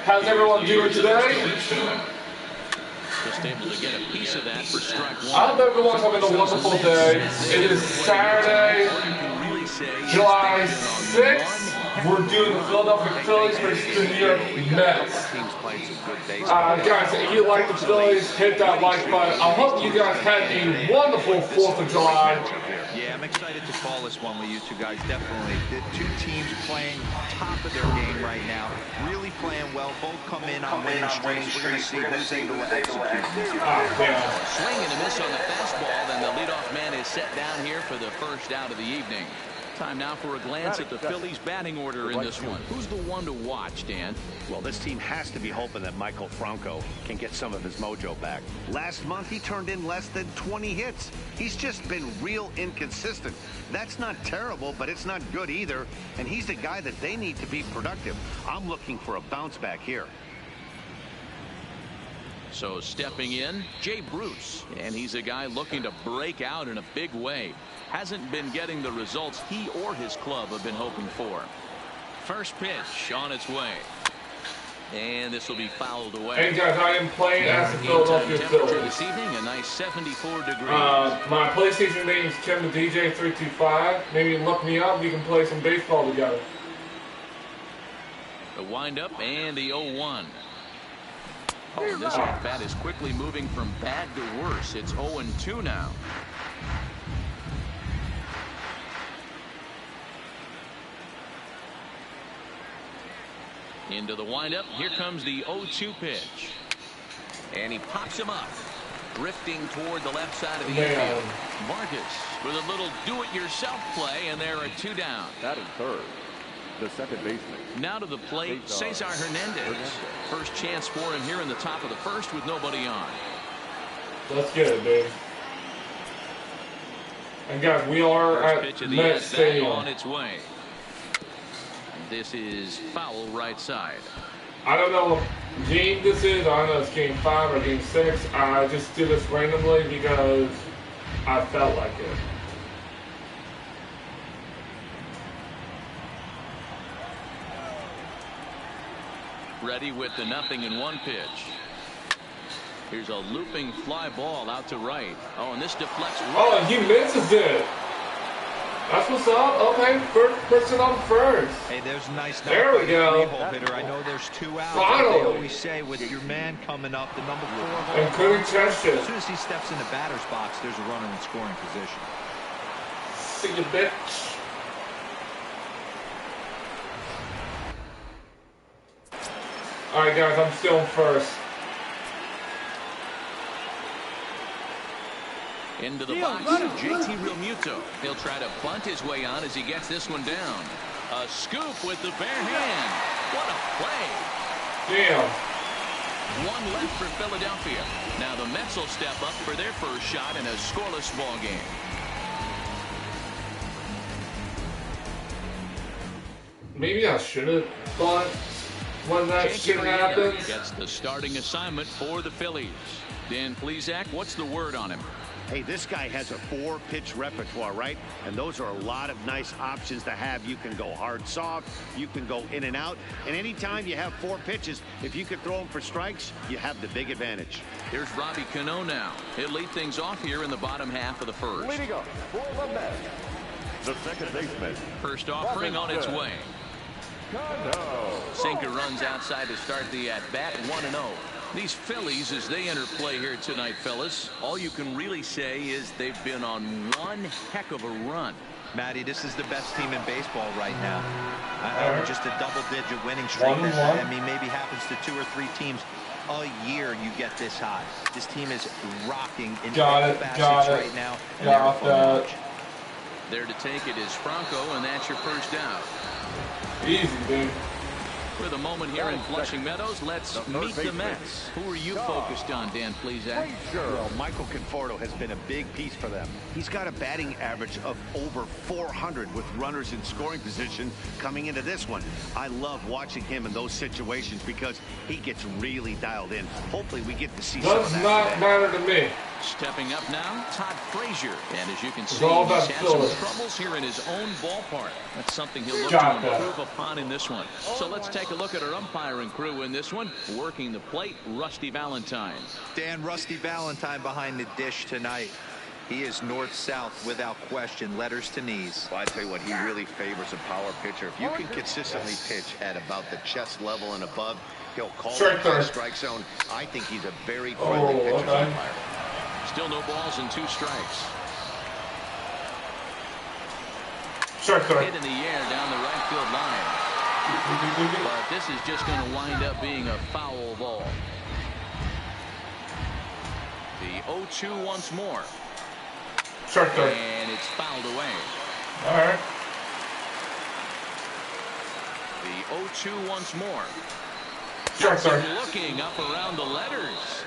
How's everyone doing today? Just able to get a piece of that for strike one. I hope everyone's having a wonderful day. It is Saturday, July 6th. We're doing the Philadelphia Phillies versus the New York Mets. Guys, if you like the Phillies, hit that like button. I hope you guys had a wonderful 4th of July. Yeah, I'm excited to call this one with you two guys, definitely. The two teams playing top of their game right now, really playing well. Both come in on winning streaks. We're going to see who's able to execute. Swing and a miss on the fastball, then the leadoff man is set down here for the first out of the evening. Time now for a glance at the Phillies batting order in this one. Who's the one to watch, Dan? Well, this team has to be hoping that Michael Franco can get some of his mojo back. Last month, he turned in less than 20 hits. He's just been real inconsistent. That's not terrible, but it's not good either. And he's the guy that they need to be productive. I'm looking for a bounce back here. So stepping in, Jay Bruce, and he's a guy looking to break out in a big way. Hasn't been getting the results he or his club have been hoping for. First pitch on its way. And this will be fouled away. Hey guys, I am playing as the Philadelphia Phillies. This evening, a nice 74 degrees. My PlayStation name is Kim the DJ 325. Maybe look me up. We can play some baseball together. The windup and the 0-1. Oh, this bat is quickly moving from bad to worse. It's 0-2 now. Into the windup. Here comes the 0-2 pitch. And he pops him up. Drifting toward the left side of the infield. Marcus with a little do-it-yourself play, and there are two down. That is third. The second baseman. Now to the plate, Cesar Hernandez. First chance for him here in the top of the first with nobody on. Let's get it, baby. And guys, we are at Mets Stadium. On its way. This is foul right side. I don't know what game this is. I don't know if it's game 5 or game 6. I just did this randomly because I felt like it. Ready with the 0-1 pitch. Here's a looping fly ball out to right. Oh, and this deflects. Oh, and he misses it. That's what's up. Okay, first person on first. Hey, there's a nice. There we go. Hitter. I know there's 2 out. Finally. They always say with your man coming up, the number 4 hole. And couldn't touch it. As soon as he steps in the batter's box, there's a runner in scoring position. See you, bitch. All right, guys, I'm still first. Into the box, JT Realmuto. He'll try to bunt his way on as he gets this one down. A scoop with the bare hand. What a play. Damn. One left for Philadelphia. Now the Mets will step up for their first shot in a scoreless ball game. Maybe I should have thought when that shit happened. Gets the starting assignment for the Phillies. Dan Plesac, what's the word on him? Hey, this guy has a 4-pitch repertoire, right? And those are a lot of nice options to have. You can go hard, soft. You can go in and out. And anytime you have 4 pitches, if you could throw them for strikes, you have the big advantage. Here's Robbie Cano now. He'll lead things off here in the bottom half of the first. Leading up for the Mets, the second baseman. First offering on its way. Cano. Sinker runs outside to start the at-bat, 1-0. These Phillies, as they enter play here tonight, fellas, all you can really say is they've been on one heck of a run. Matty, this is the best team in baseball right now. Just a double-digit winning streak. I mean, maybe happens to 2 or 3 teams a year you get this high. This team is rocking in all facets right now. And they're fun to watch. There to take it is Franco, and that's your first out. Easy, dude. For the moment here in Flushing Meadows, let's meet the Mets. Who are you focused on, Dan Plesac? Well, Michael Conforto has been a big piece for them. He's got a batting average of over 400 with runners in scoring position coming into this one. I love watching him in those situations because he gets really dialed in. Hopefully we get to see some of that. Does not matter to me. Stepping up now, Todd Frazier. And as you can see, all he's about had some Phillies. troubles here in his own ballpark. That's something he'll look to improve upon in this one. So let's take a look at our umpiring crew in this one. Working the plate, Rusty Valentine. Dan, Rusty Valentine behind the dish tonight. He is north-south without question, letters to knees. Well, I tell you what, he really favors a power pitcher. If you can consistently pitch at about the chest level and above, he'll call it the strike zone. I think he's a very friendly pitcher's umpire. Still no balls and 2 strikes. Hit in the air down the right field line. But this is just going to wind up being a foul ball. The 0-2 once more. And it's fouled away. All right. The 0-2 once more. Looking up around the letters.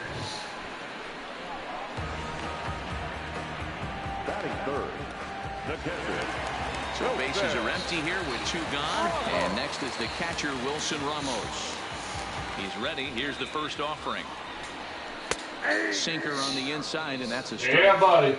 Batting third, the catcher. So bases are empty here with 2 gone. And next is the catcher, Wilson Ramos. He's ready. Here's the first offering. Sinker on the inside, and that's a strike. Yeah, buddy.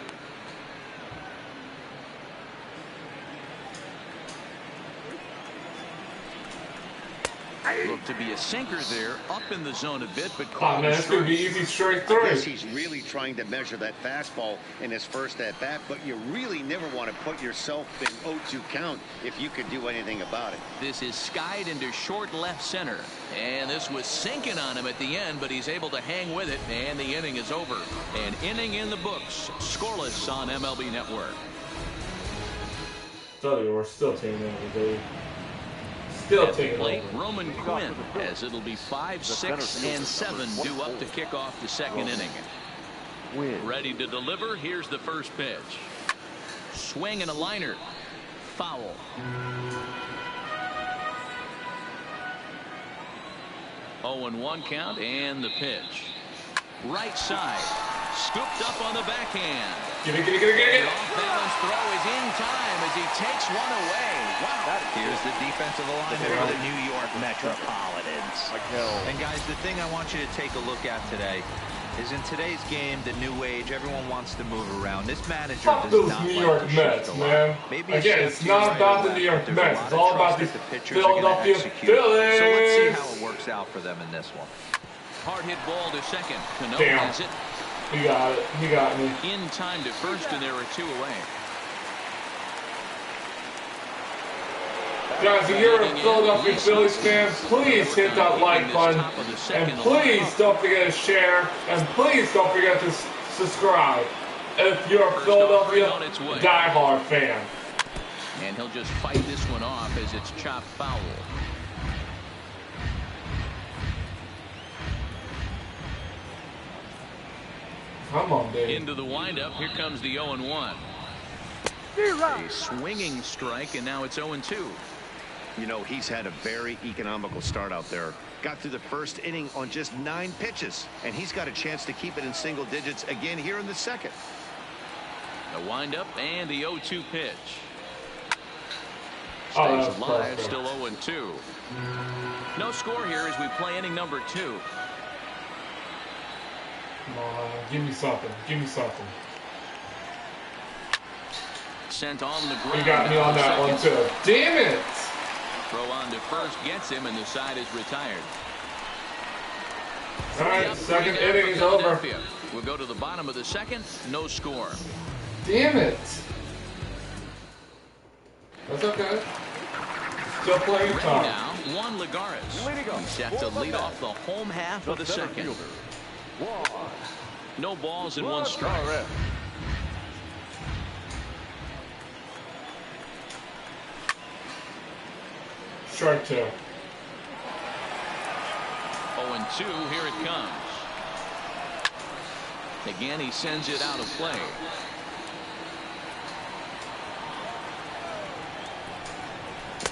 Look to be a sinker there, up in the zone a bit, but oh, man, it's going to be easy straight I through. guess he's really trying to measure that fastball in his first at-bat, but you really never want to put yourself in 0-2 count if you could do anything about it. This is skied into short left center, and this was sinking on him at the end, but he's able to hang with it, and the inning is over. An inning in the books, scoreless on MLB Network. We're still taking over, baby. Still taking Plate, over. Roman Quinn, as it'll be 5, 6, and 7 due up to kick off the second inning. Ready to deliver. Here's the first pitch. Swing and a liner. Foul. Oh, and 1 count, and the pitch. Right side. Scooped up on the backhand. Get it. Off-balance throw is in time as he takes one away. Wow. Here's the defensive alignment for the New York Metropolitans. And guys, the thing I want you to take a look at today is in today's game, the new age, everyone wants to move around. This manager Fuck does those not New like York to Mets, shift a man. lot. Maybe Again, it's not about the New York Mets. It's all about the Philadelphia Phillies. So let's see how it works out for them in this one. Hard hit ball to second. Cano Damn. has it. He got it. He got me. In time to first, and there are 2 away. Guys, if you're a Philadelphia Phillies fan, please hit that like button. And please don't forget to share. And please don't forget to subscribe if you're a Philadelphia diehard fan. And he'll just fight this one off as it's chopped foul. Come on, baby. Into the windup. Here comes the 0-1. A swinging strike, and now it's 0-2. You know, he's had a very economical start out there. Got through the first inning on just 9 pitches, and he's got a chance to keep it in single digits again here in the second. The windup and the 0-2 pitch. Oh, Stays alive, still 0-2. No score here as we play inning number 2. Come on, give me something. Give me something. Sent on the ground. He got me on that one, too. Damn it! Throw on to first gets him, and the side is retired. All right, second inning is over. We'll go to the bottom of the second. No score. Damn it! That's okay. Still playing Ready time. now, Juan Lagares. He's set to lead off the home half of the second. No balls and 1 strike. Strike 2. 0-2, here it comes. Again, he sends it out of play.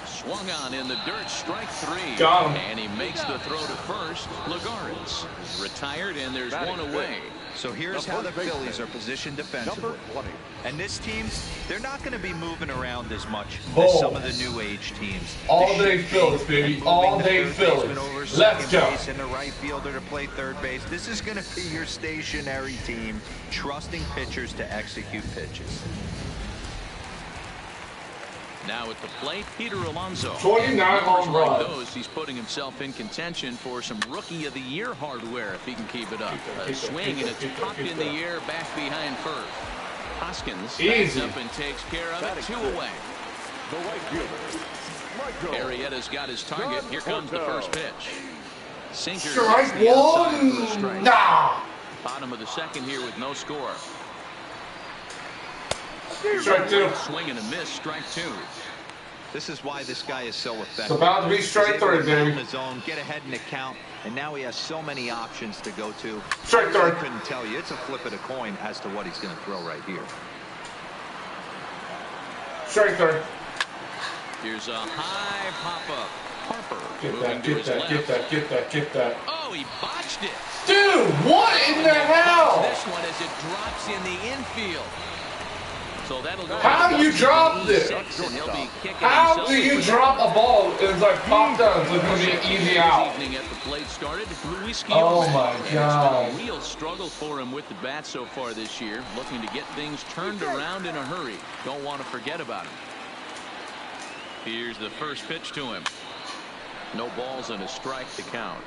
Swung on in the dirt, strike 3. Got him. And he makes the throw to first. Lagares retired, and there's 1 away. So here's how the Phillies are positioned defensively. And this team, they're not going to be moving around as much as some of the new age teams. All day Phillies, baby. All day Phillies. Let's go. And the right fielder to play third base. This is going to be your stationary team, trusting pitchers to execute pitches. Now at the plate, Peter Alonso. 29 home like runs. those, he's putting himself in contention for some Rookie of the Year hardware if he can keep it up. A swing and it's popped in the air back behind first. Hoskins backs up and takes care of it. 2 away. The right fielder, Arrieta's got his target. Here comes the first pitch. Sinker Strike hits the outside for a one. strike. Nah. Bottom of the second here with no score. Strike 2. Swing and a miss. Strike 2. This is why this guy is so effective. It's about to be strike 3, baby. In the zone, get ahead in the count, and now he has so many options to go to. Strike 3. I couldn't tell you. It's a flip of the coin as to what he's going to throw right here. Strike 3. Here's a high pop-up. Harper Get moving that, to get his that, left. get that, get that, get that. Oh, he botched it. Dude, what in the hell? This one as it drops in the infield. So that'll go. How do you drop this? And he'll be kicking How himself do you with drop a ball and it's like popped down? It's going to be an easy out. Evening at the plate started. Luis Oh Guillorme. my And God. it's been a real struggle for him with the bat so far this year. Looking to get things turned around in a hurry. Don't want to forget about him. Here's the first pitch to him. No balls and a strike to count.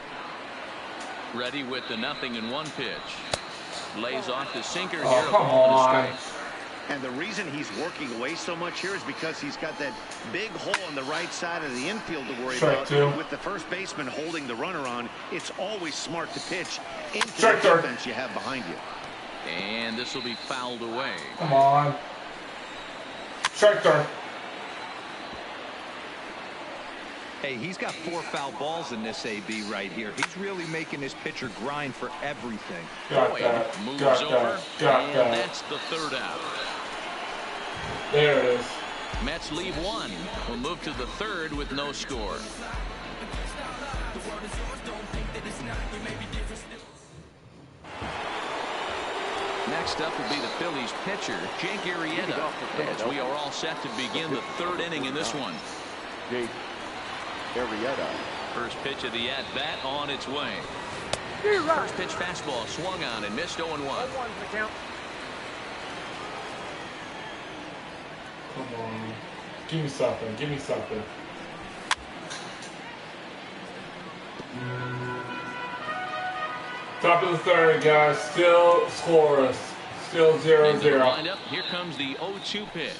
Ready with the 0-1 pitch. Lays off the sinker here. Oh, come on. And the reason he's working away so much here is because he's got that big hole on the right side of the infield to worry Strike about. 2. With the first baseman holding the runner on, it's always smart to pitch into Strike the 3. defense you have behind you. And this will be fouled away. Come on. Strike 3. Hey, he's got 4 foul balls in this AB right here. He's really making his pitcher grind for everything. Got Boyd that. moves Got over, that. Got and that. that's the 3rd out. There it is. Mets leave 1. We'll move to the 3rd with no score. Next up will be the Phillies pitcher, Jake Arrieta, as we are all set to begin the 3rd inning in this one. Jake Arrieta. First pitch of the at-bat on its way. First pitch fastball swung on and missed 0-1. Come on. Give me something. Give me something. Top of the 3rd, guys. Still scoreless. Still 0-0. Into the lineup, here comes the 0-2 pitch.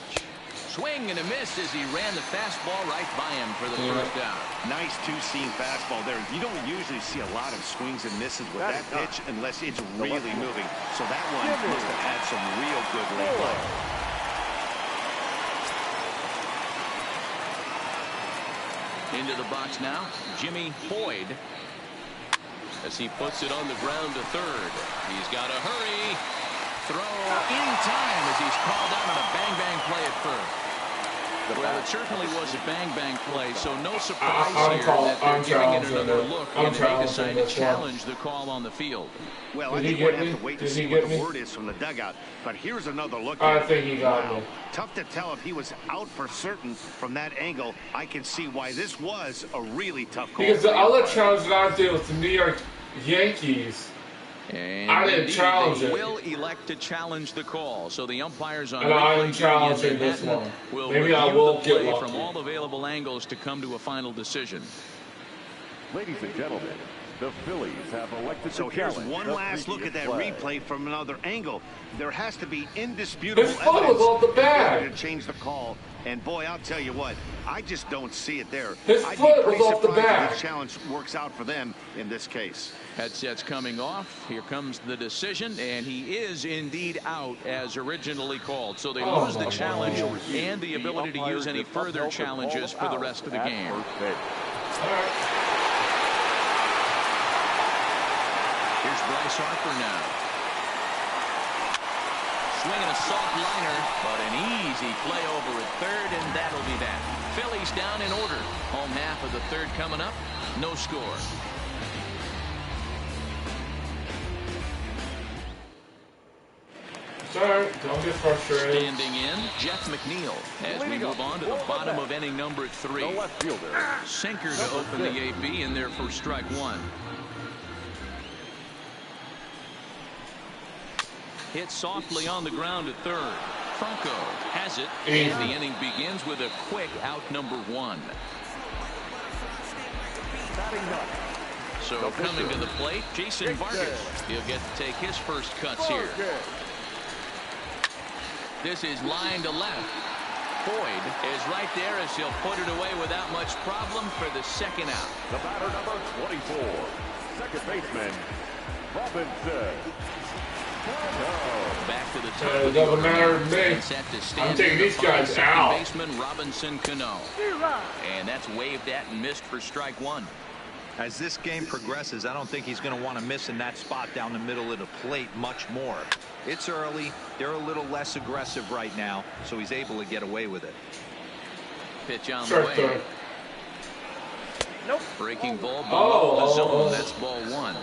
Swing and a miss as he ran the fastball right by him for the first out. Nice two-seam fastball there. You don't usually see a lot of swings and misses with that pitch unless it's really moving. So that one must have had some real good late play. Into the box now, Jimmy Boyd, as he puts it on the ground to 3rd. He's got to hurry. Throw in time as he's called out on a bang-bang play at first. Well, it certainly was a bang-bang play, so no surprise here that they're giving it another look, and they decide to challenge the call on the field. Well, I think we're going to have to wait to see what the word is from the dugout. But here's another look. I think he got me. Tough to tell if he was out for certain from that angle. I can see why this was a really tough call. Because the other challenge that I did with the New York Yankees, And I didn't challenge they it. will elect to challenge the call. So the umpires on And I am replay challenging in this Manhattan one. will Maybe I review will the get play lucky. from all available angles to come to a final decision. Ladies and gentlemen, the Phillies have elected So to here's challenge one the last look at that play. replay from another angle. There has to be indisputable His foot was evidence off the in order bag. to change the call. And boy, I'll tell you what, I just don't see it there. His I'd foot be pretty was off the surprised if bag. this challenge works out for them in this case. Headsets coming off. Here comes the decision, and he is indeed out as originally called. So they Oh lose the my challenge God. and the ability to use any further challenges for the rest of the game. Here's Bryce Harper now. Swinging a soft liner, but an easy play over at 3rd, and that'll be that. Phillies down in order. Home half of the 3rd coming up. No score. Sorry, don't get frustrated. Standing in, Jeff McNeil as we move on to the bottom of inning number 3. The left fielder. Sinker to open the AB in there for strike 1. Hit softly on the ground at 3rd. Franco has it, and the inning begins with a quick out number 1. So coming to the plate, Jason Vargas. He'll get to take his first cuts here. This is line to left. Boyd is right there as he'll put it away without much problem for the second out. The batter number 24, second baseman, Robinson. Back to the top It of the doesn't matter to me. and set to stand I'm taking in the these guys second out. baseman Robinson Cano. And that's waved at and missed for strike 1. As this game progresses, I don't think he's going to want to miss in that spot down the middle of the plate much more. It's early. They're a little less aggressive right now, so he's able to get away with it. Pitch on the way. Third. Nope. Breaking ball below the zone. That's ball 1.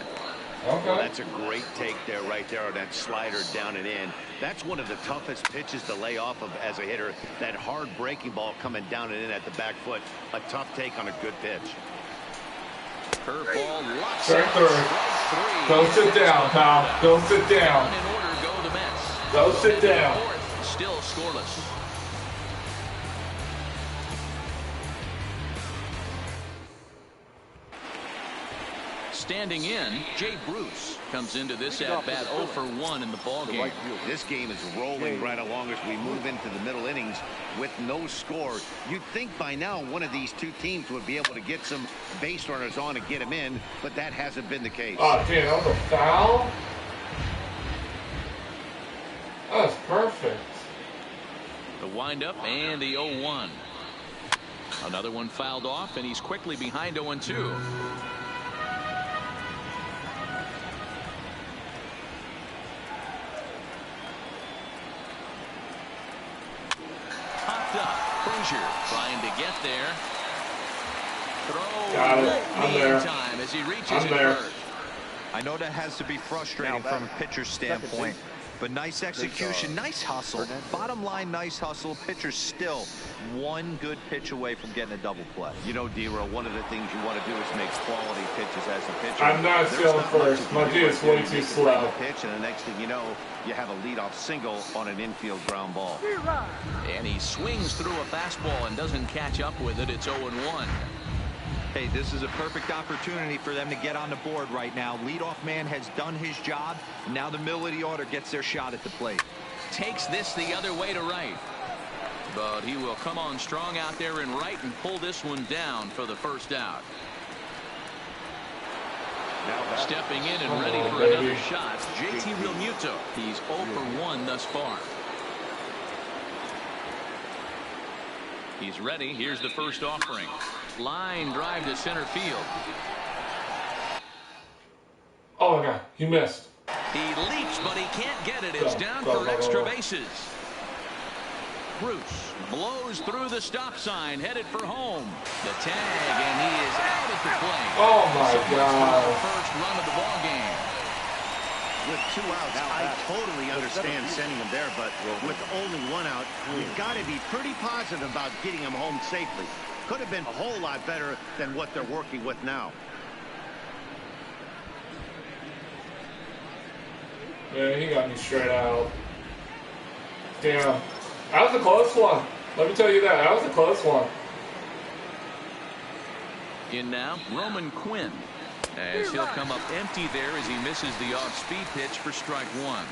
Okay. Well, that's a great take there, right there, on that slider down and in. That's one of the toughest pitches to lay off of as a hitter. That hard breaking ball coming down and in at the back foot. A tough take on a good pitch. Curveball locks Strike it. third. Strike 3. Go sit down, pal. Go sit down. In order go the Mets. Go sit down. Fourth, still scoreless. Standing in, Jay Bruce comes into this at-bat 0 for 1 in the ballgame. This game is rolling right along as we move into the middle innings with no score. You'd think by now one of these two teams would be able to get some base runners on and get them in, but that hasn't been the case. Oh, damn, that was a foul? That was perfect. The windup and the 0-1. Another one fouled off, and he's quickly behind 0-2. Trying to get there. Throw. Got it. I'm there. Time as he reaches I'm there. first. I know that has to be frustrating from a pitcher's standpoint, but nice execution, nice hustle. Bottom line, nice hustle. Pitcher's still one good pitch away from getting a double play. You know, D-Row, one of the things you want to do is make quality pitches as a pitcher. I'm not feeling first. My dude's way too slow. Pitch, and the next thing you know, you have a leadoff single on an infield ground ball. And he swings through a fastball and doesn't catch up with it. It's 0-1. Hey, this is a perfect opportunity for them to get on the board right now. Leadoff man has done his job. Now the middle of the order gets their shot at the plate. Takes this the other way to right. But he will come on strong out there in right and pull this one down for the first out. Stepping in and ready for another shot, JT Realmuto. He's 0 for 1 thus far. He's ready. Here's the first offering. Line drive to center field. Oh, my God. He missed. He leaps, but he can't get it. It's down for extra bases. Bruce blows through the stop sign, headed for home. The tag, and he is out at the plate. Oh, my God. First run of the ball game. With 2 outs, I totally understand sending him there, but with only 1 out, you've got to be pretty positive about getting him home safely. Could have been a whole lot better than what they're working with now. Yeah, he got me straight out. Damn. That was a close one. Let me tell you that. That was a close one. In now, Roman Quinn. As he'll come up empty there as he misses the off-speed pitch for strike 1.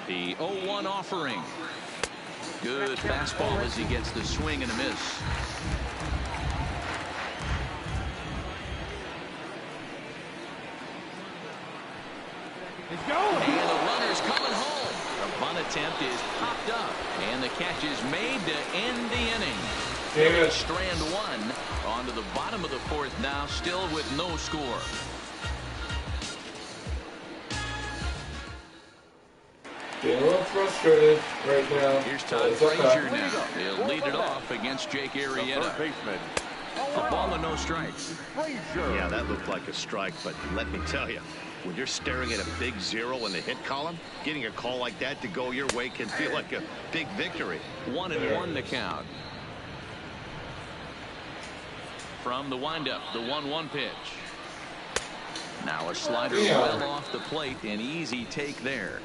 The 0-1 offering. Good fastball as he gets the swing and a miss. And the runner's coming home. The bunt attempt is popped up, and the catch is made to end the inning. David. Strand 1 onto the bottom of the 4th now, still with no score. Getting a little frustrated right now. Here's Todd Frazier now. He'll lead it off against Jake Arrieta. Baseman. A ball and no strikes. Yeah, that looked like a strike, but let me tell you, when you're staring at a big 0 in the hit column, getting a call like that to go your way can feel like a big victory. 1-1 to count. From the windup, the 1-1 pitch. Now a slider well off the plate, an easy take there.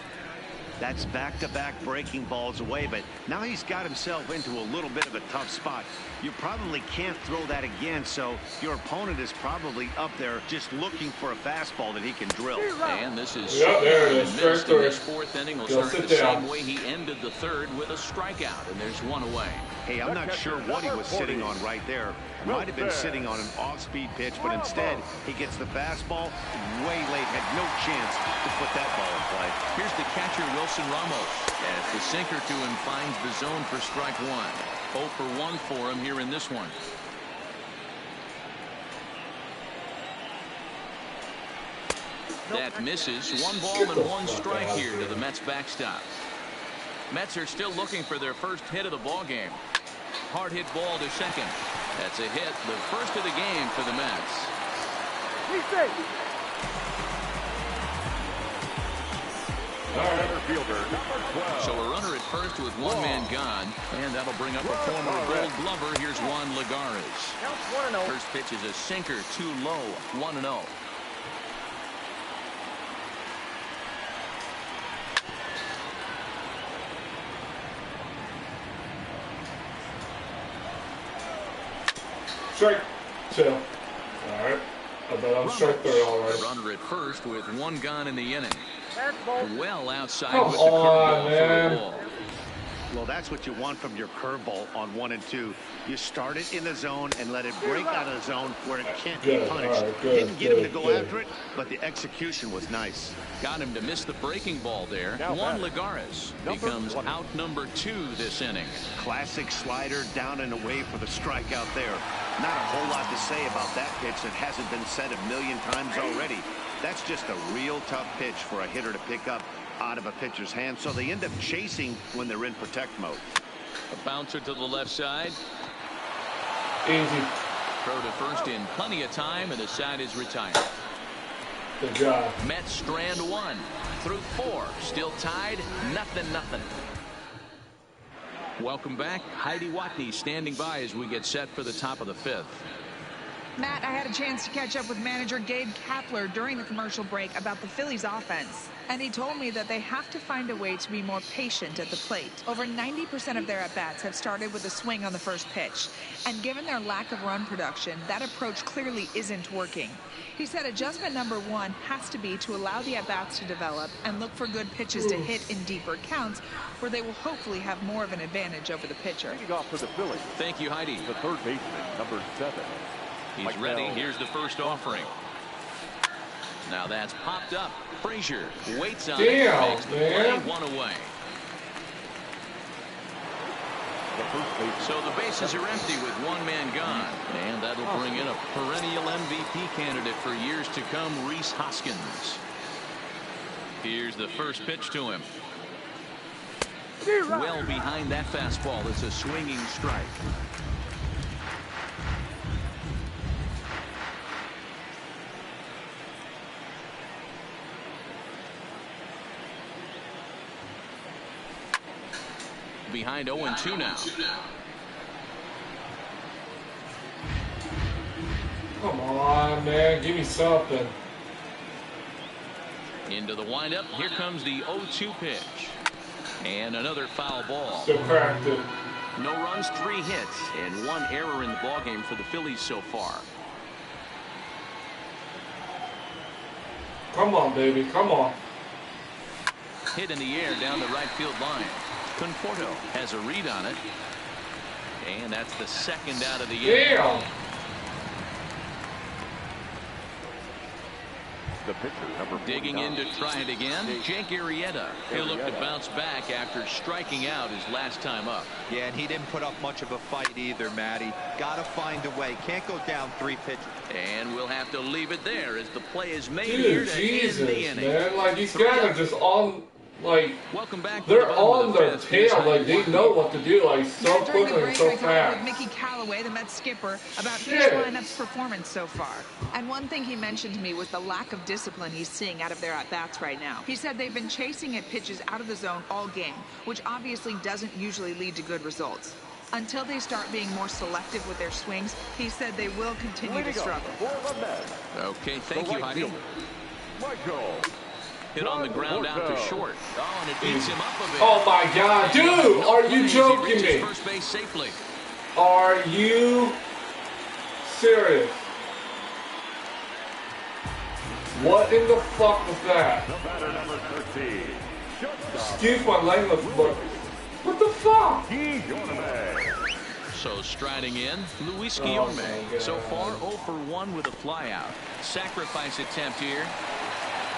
That's back-to-back breaking balls away, but now he's got himself into a little bit of a tough spot. You probably can't throw that again, so your opponent is probably up there just looking for a fastball that he can drill. And this is there it is. missed in this fourth inning. Will start the down. same way he ended the third with a strikeout, and there's one away. Hey, I'm not sure what he was sitting on right there. Might have been sitting on an off-speed pitch, but instead he gets the fastball way late. Had no chance to put that ball in play. Here's the catcher, Wilson Ramos, as the sinker to him finds the zone for strike one. 0 for 1 for him here in this one. That misses. 1 ball and 1 strike here to the Mets backstop. Mets are still looking for their first hit of the ball game. Hard hit ball to second. That's a hit, the first of the game for the Mets. So a runner at first with 1 man gone, and that'll bring up a former Gold Glover. Here's Juan Lagares. First pitch is a sinker, too low, 1-0. Strike 2. All right. I bet I'm strike 3 already. Runner at first with 1 gone in the inning. Well outside Come with the curveball man. for a ball. Well, that's what you want from your curveball on 1 and 2. You start it in the zone and let it break out of the zone where it can't be punished. Right, Didn't get him to go after it, but the execution was nice. Got him to miss the breaking ball there. Juan Lagares becomes out number 2 this inning. Classic slider down and away for the strikeout there. Not a whole lot to say about that pitch that hasn't been said a million times already. That's just a real tough pitch for a hitter to pick up out of a pitcher's hand, so they end up chasing when they're in protect mode. A bouncer to the left side. Easy. Throw to first in plenty of time, and the side is retired. Good job. Mets strand 1 through 4. Still tied, 0-0. Welcome back. Heidi Watney standing by as we get set for the top of the 5th. Matt, I had a chance to catch up with manager Gabe Kapler during the commercial break about the Phillies offense. And he told me that they have to find a way to be more patient at the plate. Over 90% of their at-bats have started with a swing on the first pitch. And given their lack of run production, that approach clearly isn't working. He said adjustment number 1 has to be to allow the at-bats to develop and look for good pitches to hit in deeper counts where they will hopefully have more of an advantage over the pitcher. Leading off for the Phillies. Thank you, Heidi. The third baseman, number 7. He's ready. Here's the first offering. Now that's popped up. Frazier waits on it. Makes the play 1 away. So the bases are empty with 1 man gone. And that'll bring in a perennial MVP candidate for years to come, Rhys Hoskins. Here's the first pitch to him. Well behind that fastball. It's a swinging strike. Behind 0-2 now. Come on, man. Give me something. Into the windup. Here comes the 0-2 pitch. And another foul ball. Still cracked it. No runs, 3 hits, and 1 error in the ballgame for the Phillies so far. Come on, baby. Come on. Hit in the air down the right field line. Conforto has a read on it. And that's the second out of the inning. Damn. The pitcher, number 49. Digging in to try it again. Jake Arrieta. He'll look to bounce back after striking out his last time up. Yeah, and he didn't put up much of a fight either, Matty. Got to find a way. Can't go down 3 pitches. And we'll have to leave it there as the play is made Dude, here to Jesus, end the inning. man. Like, these guys are just on, like, Welcome back. they're on their tail. Like, they know what to do, like, so Matt, during the quickly and break, so I talked with fast. Mickey Callaway, the Mets skipper, about his Shit. lineup's performance so far. And one thing he mentioned to me was the lack of discipline he's seeing out of their at-bats right now. He said they've been chasing at pitches out of the zone all game, which obviously doesn't usually lead to good results. Until they start being more selective with their swings, he said they will continue to struggle. Okay, thank you, Heidi. Michael. Hit on the ground out to short. Oh, and it beats him up a bit. Oh my God, dude! Are you joking me? First base safely. Are you serious? What in the fuck was that? The batter number 13. Excuse my language, but what the fuck? So striding in, Luis Guillorme. So far 0 for 1 with a flyout. Sacrifice attempt here.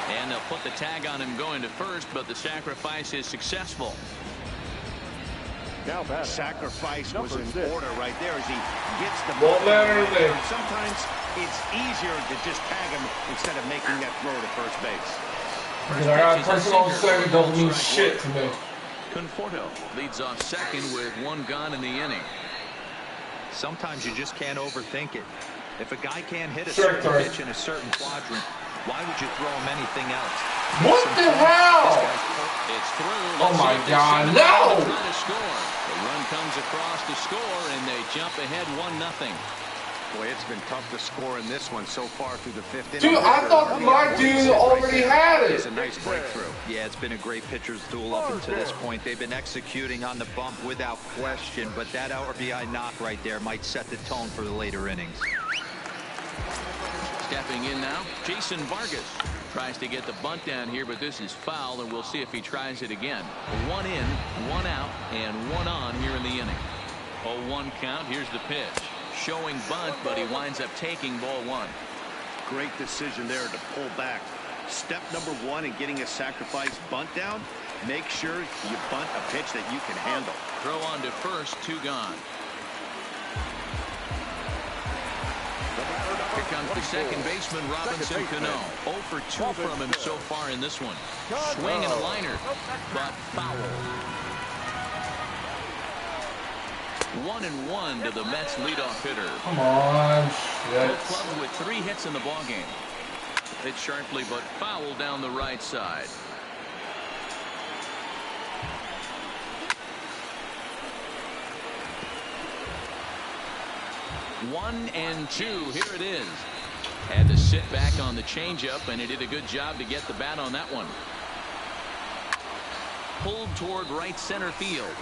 And they'll put the tag on him going to first, but the sacrifice is successful. Sacrifice was in order right there as he gets the ball. Sometimes it's easier to just tag him instead of making that throw to first base. Because I got personal on second don't mean shit to me. Conforto leads off second with 1 gone in the inning. Sometimes you just can't overthink it. If a guy can't hit a certain pitch in a certain quadrant, why would you throw him anything else? What the hell? It's through. Oh my God, no! The run comes across to score, and they jump ahead 1-0. Boy, it's been tough to score in this one so far through the 5th inning. Dude, I thought my dude already had it. It's a nice breakthrough. Yeah, it's been a great pitcher's duel up until this point. They've been executing on the bump without question, but that RBI knock right there might set the tone for the later innings. Stepping in now, Jason Vargas tries to get the bunt down here, but this is foul, and we'll see if he tries it again. 1 in, 1 out, and 1 on here in the inning. 0-1 count. Here's the pitch. Showing bunt, but he winds up taking ball 1. Great decision there to pull back. Step number 1 in getting a sacrifice bunt down, make sure you bunt a pitch that you can handle. Throw on to first, 2 gone. Here comes the second baseman, Robinson Cano. 0 for 2 from him so far in this one. Swing and a liner, but foul. 1-1 to the Mets leadoff hitter. Come on, Both clubs with 3 hits in the ballgame. Hit sharply, but foul down the right side. One and 2. Here it is. Had to sit back on the changeup, and he did a good job to get the bat on that one. Pulled toward right center field.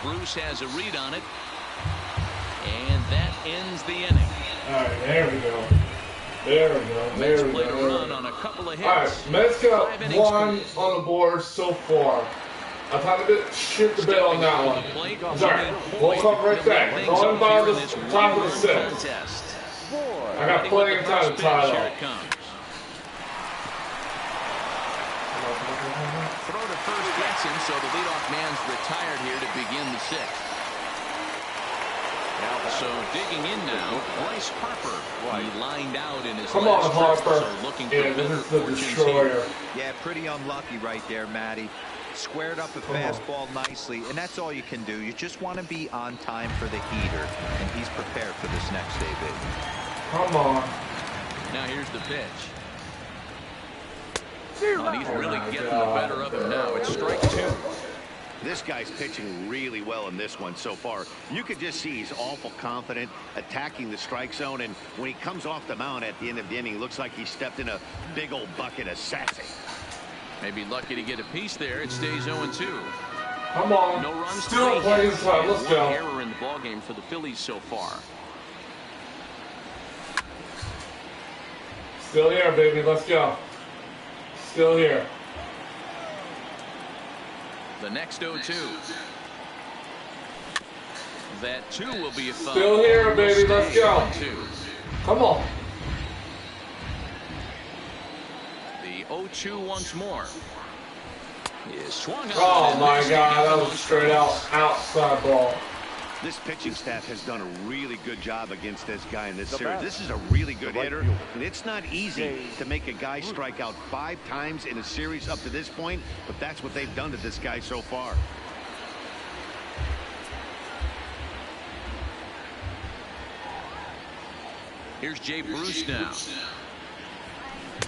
Bruce has a read on it. And that ends the inning. All right, there we go. There we go. Mets played a run on a couple of hits. All right, Mets got 1 on the board so far. I thought a bit shit the bit on that one. Sorry, we'll come right back. We're going by the top of the 6th. I got plenty of time to tie it up. Throw to first gets him, so the leadoff man's retired here to begin the 6th. So digging in now, Bryce Harper. He lined out in his Come on, last Harper. trip, so looking for This is the destroyer. Yeah, pretty unlucky right there, Matty. Squared up a fastball nicely, and that's all you can do. You just want to be on time for the heater, and he's prepared for this next AB. Come on. Now here's the pitch. Oh, he's really getting the better of him now. It's strike 2. This guy's pitching really well in this one so far. You could just see he's awful confident attacking the strike zone, and when he comes off the mound at the end of the inning, looks like he stepped in a big old bucket of sassy. Maybe lucky to get a piece there. It stays 0-2. Come on. No runs. Still playing inside. Let's go. 1 error in the ballgame for the Phillies so far. Still here, baby. Let's go. Still here. The next 0-2. That 2 will be a foul. Still here, baby. Let's go. 1-2. Come on. The 0-2 once more. Is swung out. Oh my God, that was straight out outside ball. This pitching staff has done a really good job against this guy in this series. This is a really good hitter, and it's not easy to make a guy strike out 5 times in a series up to this point, but that's what they've done to this guy so far. Here's Jay Bruce now.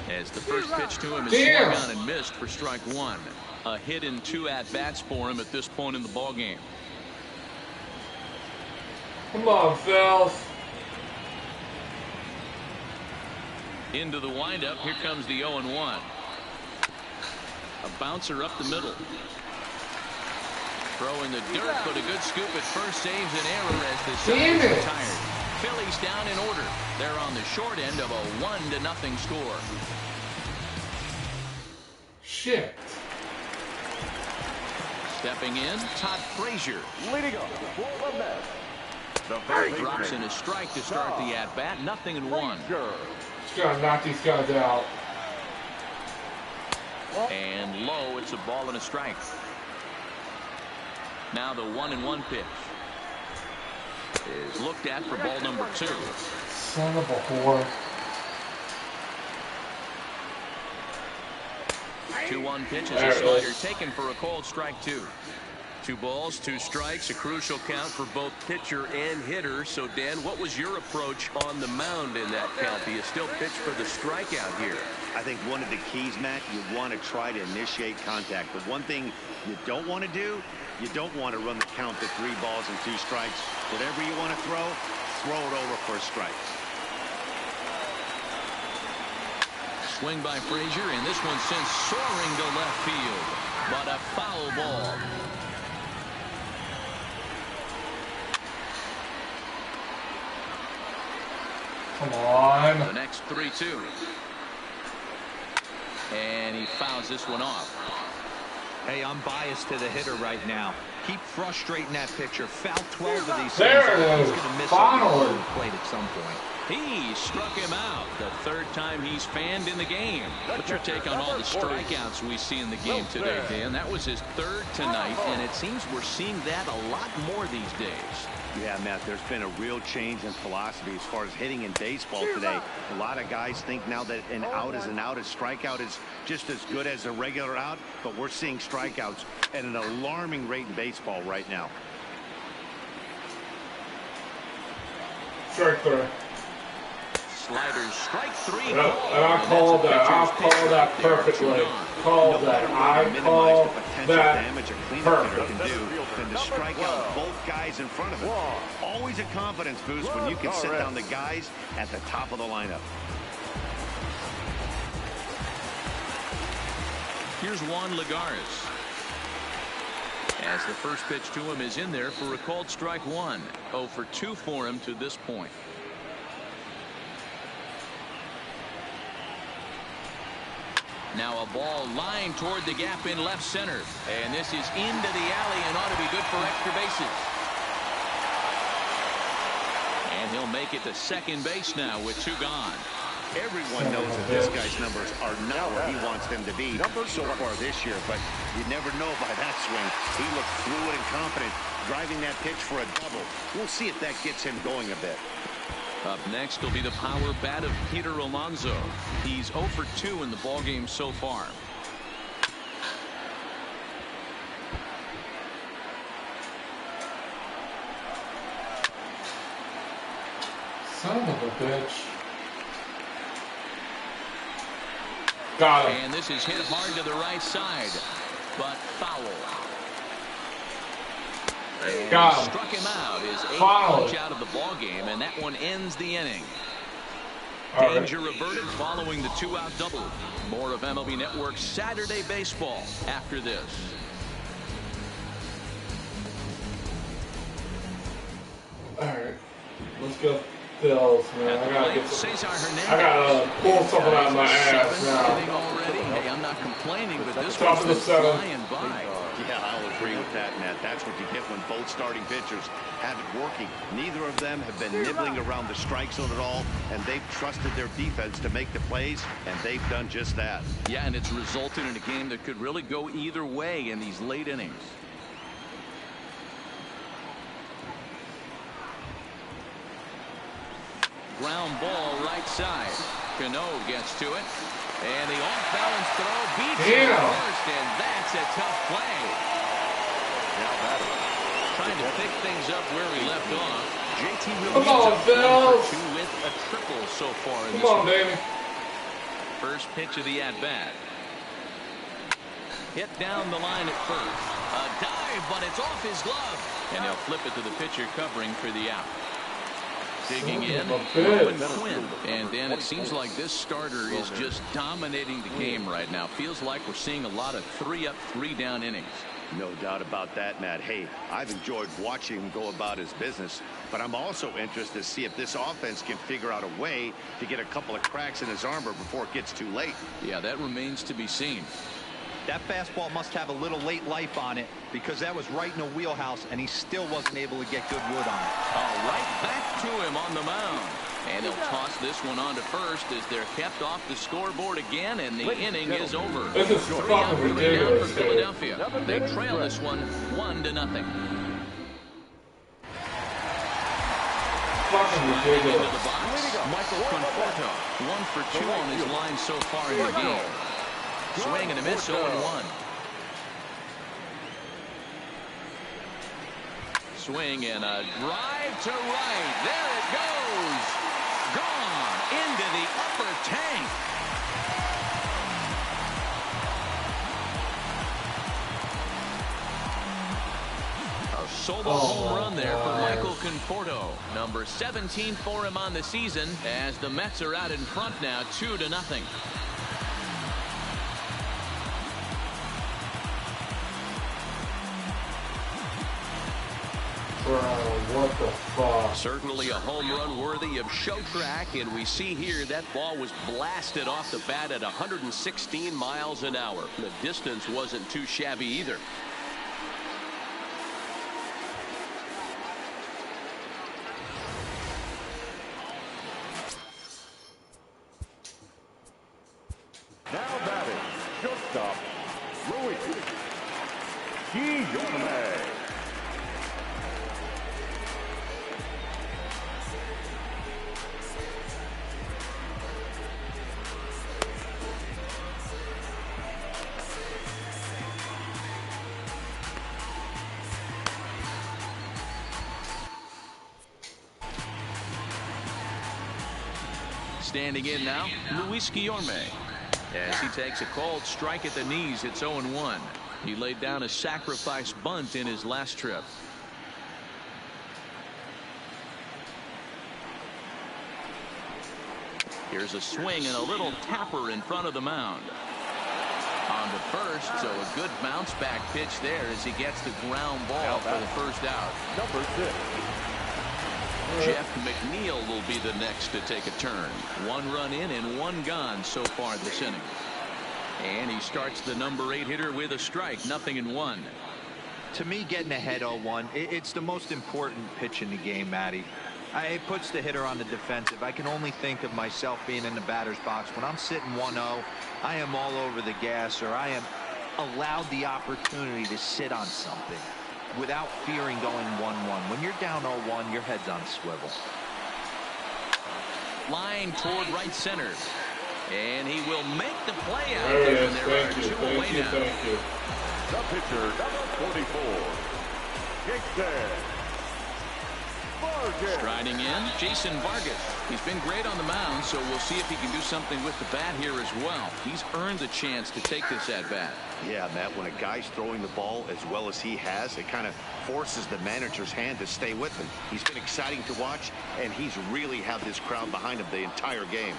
As the first pitch to him is Damn. swung on and missed for strike 1. A hit in 2 at-bats for him at this point in the ballgame. Come on, Phils. Into the windup. Here comes the 0-1. A bouncer up the middle. Throw in the dirt, but a good scoop at first saves an error as the side is retired. Phillies down in order. They're on the short end of a 1-0 score. Shit. Stepping in, Todd Frazier. Leading up for the Mets. The Drops in a strike to start the at-bat. 0-1. Just gotta knock these guys out. And low, it's a ball and a strike. Now the 1-1 pitch is looked at for ball number 2. Son of a whore. 2-1 pitch is a slider taken for a called strike 2. 2 balls, 2 strikes, a crucial count for both pitcher and hitter. So, Dan, what was your approach on the mound in that count? Do you still pitch for the strikeout here? I think one of the keys, Matt, you want to try to initiate contact. But one thing you don't want to do, you don't want to run the count to 3 balls and 2 strikes. Whatever you want to throw it over for a strike. Swing by Frazier, and this one sent soaring to left field. But a foul ball. Come on. The next 3-2. And he fouls this one off. Hey, I'm biased to the hitter right now. Keep frustrating that pitcher. Foul 12 of these. There it is. He's going to miss Finally. the plate at some point. He struck him out. The 3rd time he's fanned in the game. What's your take on all the strikeouts we see in the game today, Dan? That was his 3rd tonight, and it seems we're seeing that a lot more these days. Yeah, Matt, there's been a real change in philosophy as far as hitting in baseball today. A lot of guys think now that an out is an out, a strikeout is just as good as a regular out, but we're seeing strikeouts at an alarming rate in baseball right now. Strike 3. Sliders, strike 3. And I called that. I called that perfectly. Called that. I called that damage a clean perfect. can do than to strike out both guys in front of him. Always a confidence boost when you can sit down the guys at the top of the lineup. Here's Juan Lagares. As the first pitch to him is in there for a called strike 1. 0 for 2 for him to this point. Now a ball lined toward the gap in left center. And this is into the alley and ought to be good for extra bases. And he'll make it to second base now with 2 gone. Everyone knows that this guy's numbers are not where he wants them to be so far this year, but you never know by that swing. He looked fluid and confident, driving that pitch for a double. We'll see if that gets him going a bit. Up next will be the power bat of Peter Alonso. He's 0 for 2 in the ballgame so far. Son of a bitch. Got him. And this is hit hard to the right side, but foul. And Got him. Struck him out. His 8th Foul. punch out of the ball game, and that one ends the inning. All Danger averted following the 2-out double. More of MLB Network's Saturday Baseball after this. All right. Let's go. Phils, man. At the I plate, Cesar Hernandez. gotta pull something out of my ass Inning now. already. Hey, I'm not complaining, but this Top one's of the been 7th. flying by. Yeah, I'll agree with that, Matt. That's what you get when both starting pitchers have it working. Neither of them have been nibbling around the strike zone at all, and they've trusted their defense to make the plays, and they've done just that. Yeah, and it's resulted in a game that could really go either way in these late innings. Ground ball right side. Cano gets to it. And the off-balance throw beats it first, and that's a tough play. Trying to pick things up where he left off. JT really Come on, Phil. with a triple so far in Come this on, one. baby. First pitch of the at-bat. Hit down the line at first. A dive, but it's off his glove. And they'll flip it to the pitcher covering for the out. Digging in, Quinn. And then it seems like this starter is just dominating the game right now. Feels like we're seeing a lot of 3-up, 3-down innings. No doubt about that, Matt. Hey, I've enjoyed watching him go about his business, but I'm also interested to see if this offense can figure out a way to get a couple of cracks in his armor before it gets too late. Yeah, that remains to be seen. That fastball must have a little late life on it, because that was right in the wheelhouse, and he still wasn't able to get good wood on it. Oh, right back to him on the mound. And he'll toss this one on to first as they're kept off the scoreboard again, and the inning is over. This is 3 fucking out, 3 down for ridiculous, dude. Philadelphia. They trail this one 1-0. Fucking ridiculous. Into the box, Michael Conforto. 1 for 2 on his line so far in the game. Swing and a miss, 0-1. Swing and a drive to right. There it goes. Gone into the upper tank. A solo home run there for Michael Conforto. Number 17 for him on the season as the Mets are out in front now 2-0. Bro, what the fuck? Certainly a home run worthy of show track, and we see here that ball was blasted off the bat at 116 miles an hour. The distance wasn't too shabby either. Now batting, shortstop, Louis Guillorme. Standing in now, Luis Guillorme. As he takes a cold strike at the knees, it's 0-1. He laid down a sacrifice bunt in his last trip. Here's a swing and a little tapper in front of the mound. On to first, so a good bounce back pitch there as he gets the ground ball for the first out. Number 6. Jeff McNeil will be the next to take a turn. 1 run in and 1 gone so far this inning. And he starts the number 8 hitter with a strike, 0-1. To me, getting ahead 0-1, it's the most important pitch in the game, Matty. It puts the hitter on the defensive. I can only think of myself being in the batter's box. When I'm sitting 1-0, I am all over the gas, or I am allowed the opportunity to sit on something without fearing going 1-1. When you're down 0-1, your head's on a swivel. Line toward right center. And he will make the play out There it there. is. And there are Thank you. 2 Thank away you. now. Thank you. The pitcher, number 44. Jason Vargas. Striding in, Jason Vargas. He's been great on the mound, so we'll see if he can do something with the bat here as well. He's earned the chance to take this at bat. Yeah, Matt, when a guy's throwing the ball as well as he has, it kind of forces the manager's hand to stay with him. He's been exciting to watch, and he's really had this crowd behind him the entire game.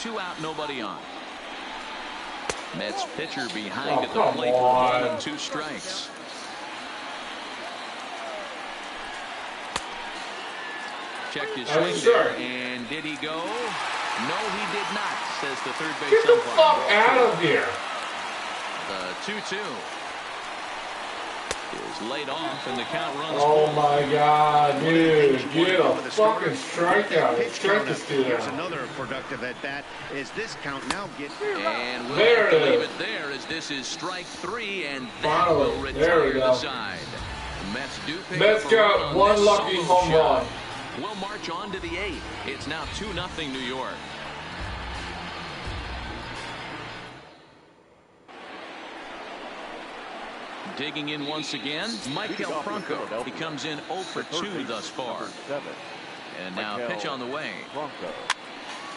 2 out, nobody on. Mets pitcher behind at the come plate for on. 1 and 2 strikes. Checked his swing there, and did he go? No, he did not, says the third base Get the umpire. fuck out of here. The 2-2 is laid off, and the count runs Oh full. my god, dude. Get a fucking strikeout. Strike this dude Here's out. another productive at bat as this count now gets. And we'll There have to it leave is. it there as this is strike 3, and that Finally. will There we retire go. the side. The Mets do pick Mets up a got run on one this lucky solo home shot. run. We'll march on to the 8th. It's now 2-0 New York. Digging in once again, Michael Franco. He comes in 0 for 2 thus far. Number 7. And now a pitch on the way. Franco.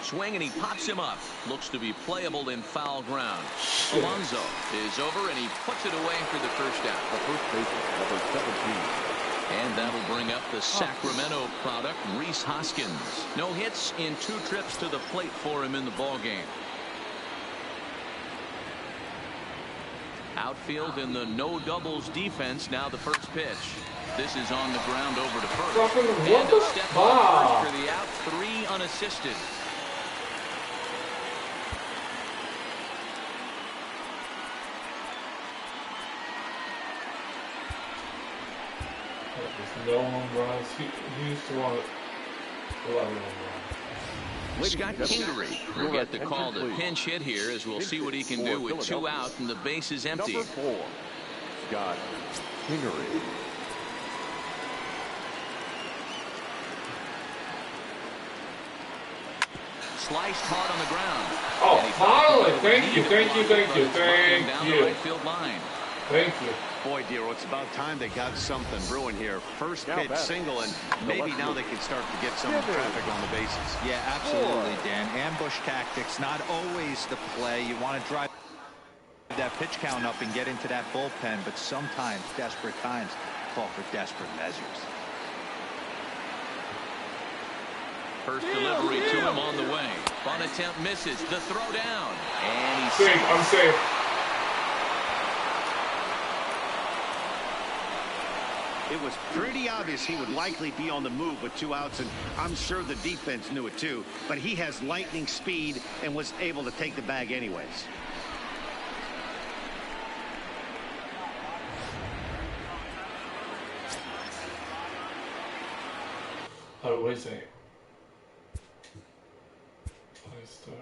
Swing, and he pops him up. Looks to be playable in foul ground. Shit. Alonso is over, and he puts it away for the first The out. first baseman, number 17. And that'll bring up the Sacramento product, Rhys Hoskins. No hits in 2 trips to the plate for him in the ballgame. Outfield in the no doubles defense. Now the first pitch. This is on the ground over to first. And a step on first for the out. 3 unassisted. No home runs. He used to want 11 home runs. Scott Kingery will get the call to pinch hit here, as we'll see what he can do with 2 out and the base is empty. Number 4, Scott Kingery. Sliced hard on the ground. Oh, finally! Thank you. Down the right field line. Thank you. Boy, Dero, it's about time they got something brewing here. First pitch single, and maybe now they can start to get some traffic on the bases. Yeah, absolutely, Dan. Ambush tactics, not always the play. You want to drive that pitch count up and get into that bullpen, but sometimes desperate times call for desperate measures. First delivery to him on the way. Bunt attempt misses. The throw down. And he's safe. I'm safe. It was pretty obvious he would likely be on the move with 2 outs, and I'm sure the defense knew it too. But he has lightning speed and was able to take the bag anyways. Oh, wait a second. I start.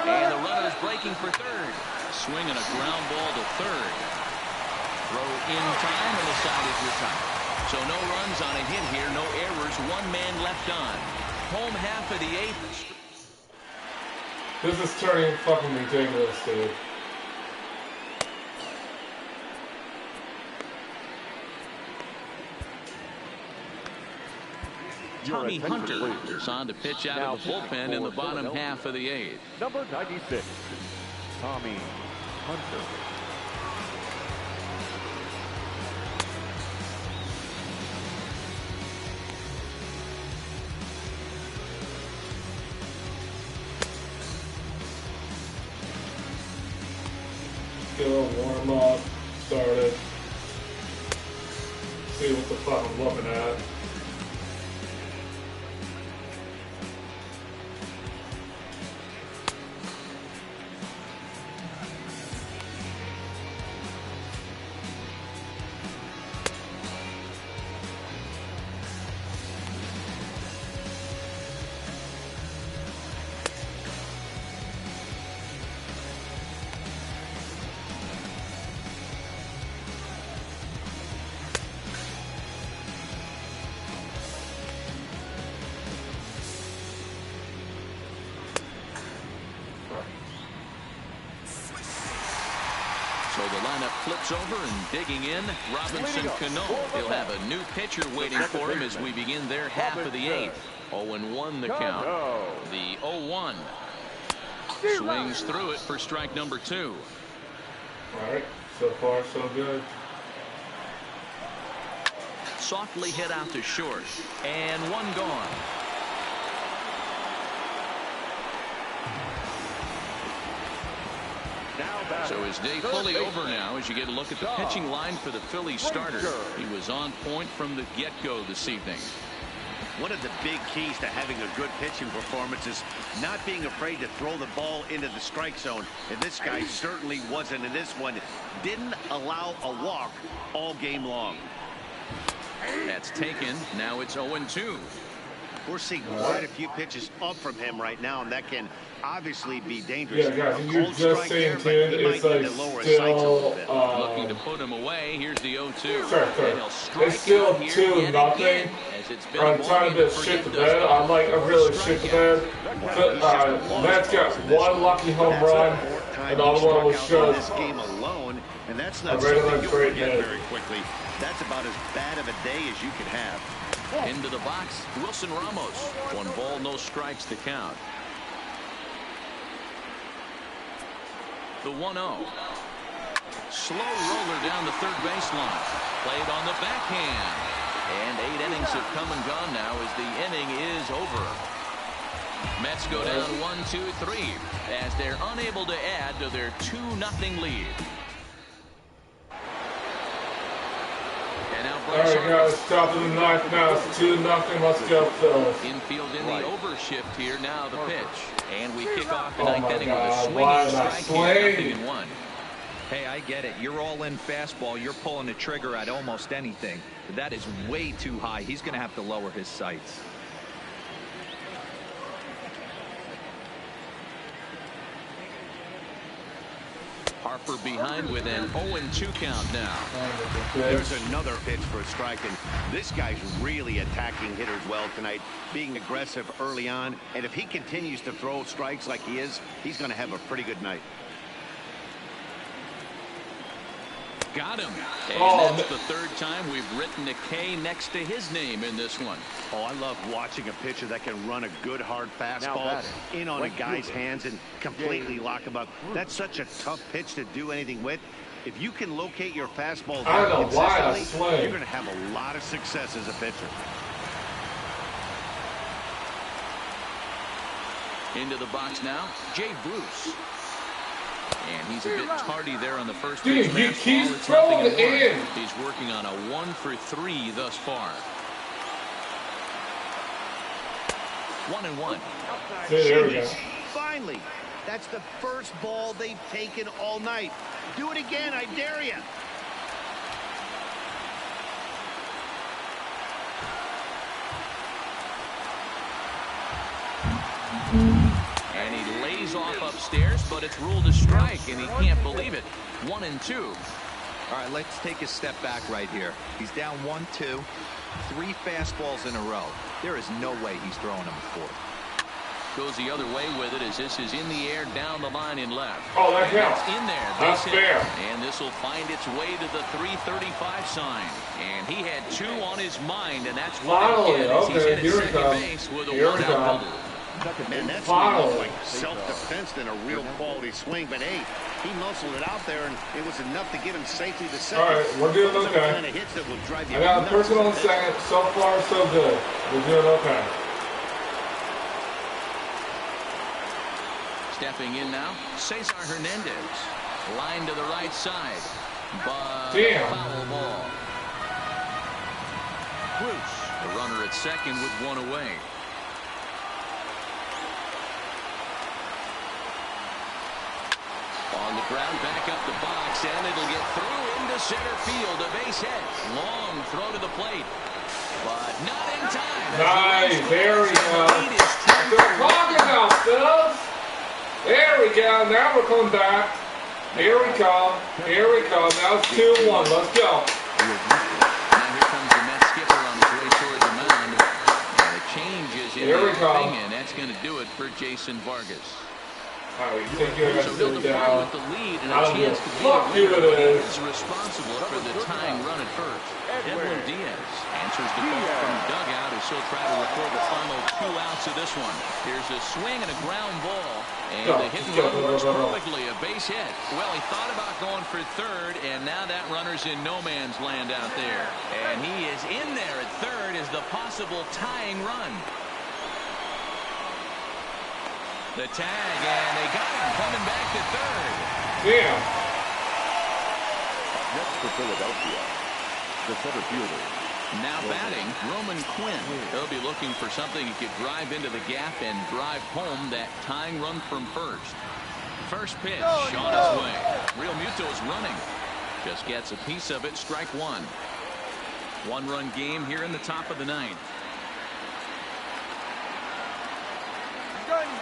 And the runner is breaking for third. Swinging a ground ball to third. Throw in time, and the side is retired. So no runs on a hit here, no errors, 1 man left on. Home half of the 8th. This is turning fucking ridiculous, dude. Tommy Hunter is on to pitch out of the bullpen in the bottom half of the 8th. Number 96, Tommy Hunter. Go warm up, started. See what the fuck I'm looking at. So the lineup flips over, and digging in, Robinson Cano. He'll have a new pitcher waiting for him as we begin their half of the 8th. 0-1 the count. The 0-1. Swings through it for strike number 2. All right, so far so good. Softly hit out to short, and 1 gone. So his day fully over now as you get a look at the pitching line for the Phillies starter. He was on point from the get-go this evening. One of the big keys to having a good pitching performance is not being afraid to throw the ball into the strike zone. And this guy certainly wasn't in this one. Didn't allow a walk all game long. That's taken. Now it's 0-2. We're seeing quite a few pitches up from him right now, and that can obviously be dangerous. Yeah, guys, you're just saying, kid, it's like still looking to put him away. Here's the 0-2. Sorry. It's still 2-0. I'm trying to get shit to bed. I'm really shit to bed. Matt's got 1 lucky home run, and the other one was just this game alone, and that's not something you'll forget very quickly. That's about as bad of a day as you could have. Into the box, Wilson Ramos. 1 ball, no strikes to count. The 1-0. Slow roller down the third baseline. Played on the backhand. And 8 innings have come and gone now as the inning is over. Mets go down 1-2-3 as they're unable to add to their 2-0 lead. And now All right, guys, top of the ninth now. It's 2-0. Let's go, Phillies. Infield in the overshift here. Now the pitch. And we kick off the ninth inning with a Why swinging not strike here, swing? 0-1. Hey, I get it. You're all in fastball. You're pulling the trigger at almost anything. That is way too high. He's going to have to lower his sights. Harper behind with an 0-2 count now. There's another pitch for a strike, and this guy's really attacking hitters well tonight, being aggressive early on, and if he continues to throw strikes like he is, he's going to have a pretty good night. Got him. And that's the third time we've written a K next to his name in this one. Oh, I love watching a pitcher that can run a good hard fastball in on a guy's hands and completely lock him up. That's such a tough pitch to do anything with. If you can locate your fastball consistently, you're going to have a lot of success as a pitcher. Into the box now, Jay Bruce. And he's a bit tardy there on the first Dude, pitch. he keeps throwing it in. He's working on a 1-for-3 thus far. 1-1. There we go. Finally, that's the first ball they've taken all night. Do it again, I dare you. And he lays off upstairs, but it's ruled a strike, and he can't believe it. 1-2. All right, let's take a step back right here. He's down 1-2, 3 fastballs in a row. There is no way he's throwing them a fourth. Goes the other way with it as this is in the air down the line in left. Oh, that counts. It's in there. That's fair. And this will find its way to the 335 sign. And he had 2 on his mind, and that's what Finally, he's okay, hit here at it second comes. base with a Here it one-out comes. double. Man, that's Finally. like self-defense than a real quality swing. But hey, he muscled it out there, and it was enough to get him safely to second. All right, we're doing Those are the okay. kind of hits that will drive you I got a nuts. personal in second. So far, so good. We're doing okay. Stepping in now, Cesar Hernandez. Line to the right side. But Damn. foul ball. Bruce, the runner at second with 1 away. On the ground, back up the box, and it'll get through into center field. A base hit. Long throw to the plate, but not in time. Nice. There we go. That's what I'm talking about, Phil. There we go. Now we're coming back. Here we come. Here we come. Now it's 2-1. Let's go. Now here comes the Mets skipper on his way toward the mound. And the change is in Here we the come. thing, and that's going to do it for Jason Vargas. All right, take your So he'll sit depart down. with the lead and I a don't give chance a to be fuck the who winner. it is. He's responsible for the tying run at first. Edwin Diaz answers the call from dugout as he'll try to record the final 2 outs of this one. Here's a swing and a ground ball, and the hit and run works perfectly. A base hit. Well, he thought about going for third, and now that runner's in no man's land out there. And he is in there at third as the possible tying run. The tag, and they got him coming back to third. Damn. Next for Philadelphia, the center fielder. Now batting, Roman Quinn. He'll be looking for something he could drive into the gap and drive home that tying run from first. First pitch on its way. Real Muto's running. Just gets a piece of it, strike 1. 1-run game here in the top of the 9th.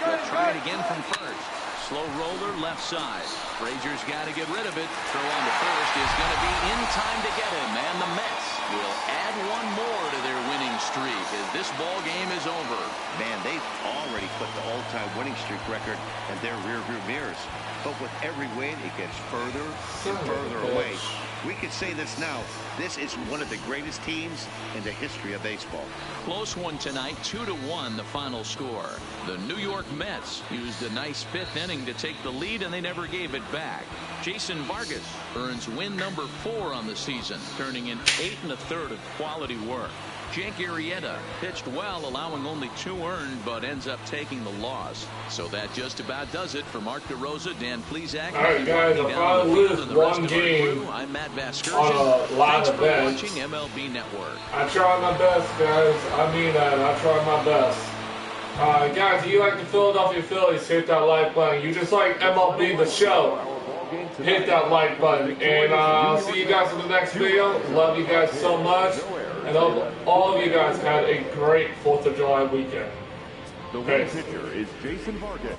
We'll try it again from first. Slow roller left side. Frazier's got to get rid of it. Throw on to first is going to be in time to get him. And the Mets will add one more to their winning streak as this ball game is over. Man, they've already put the all-time winning streak record in their rearview mirrors. But with every win, it gets further and further away. We could say this now. This is one of the greatest teams in the history of baseball. Close one tonight, 2-1 the final score. The New York Mets used a nice fifth inning to take the lead, and they never gave it back. Jason Vargas earns win number 4 on the season, turning in 8 1/3 of quality work. Jake Arrieta pitched well, allowing only 2 earned, but ends up taking the loss. So that just about does it for Mark DeRosa, Dan Plesac. All right, guys, if I lose one game I'm Matt Vasgersian. on a live Thanks for event, watching MLB Network. I try my best, guys. I mean that. I try my best. Guys, if you like the Philadelphia Phillies, hit that like button. You just like MLB The Show, hit that like button. And I'll see you guys in the next video. Love you guys so much. And all of you guys had a great 4th of July weekend. The winning pitcher is Jason Vargas.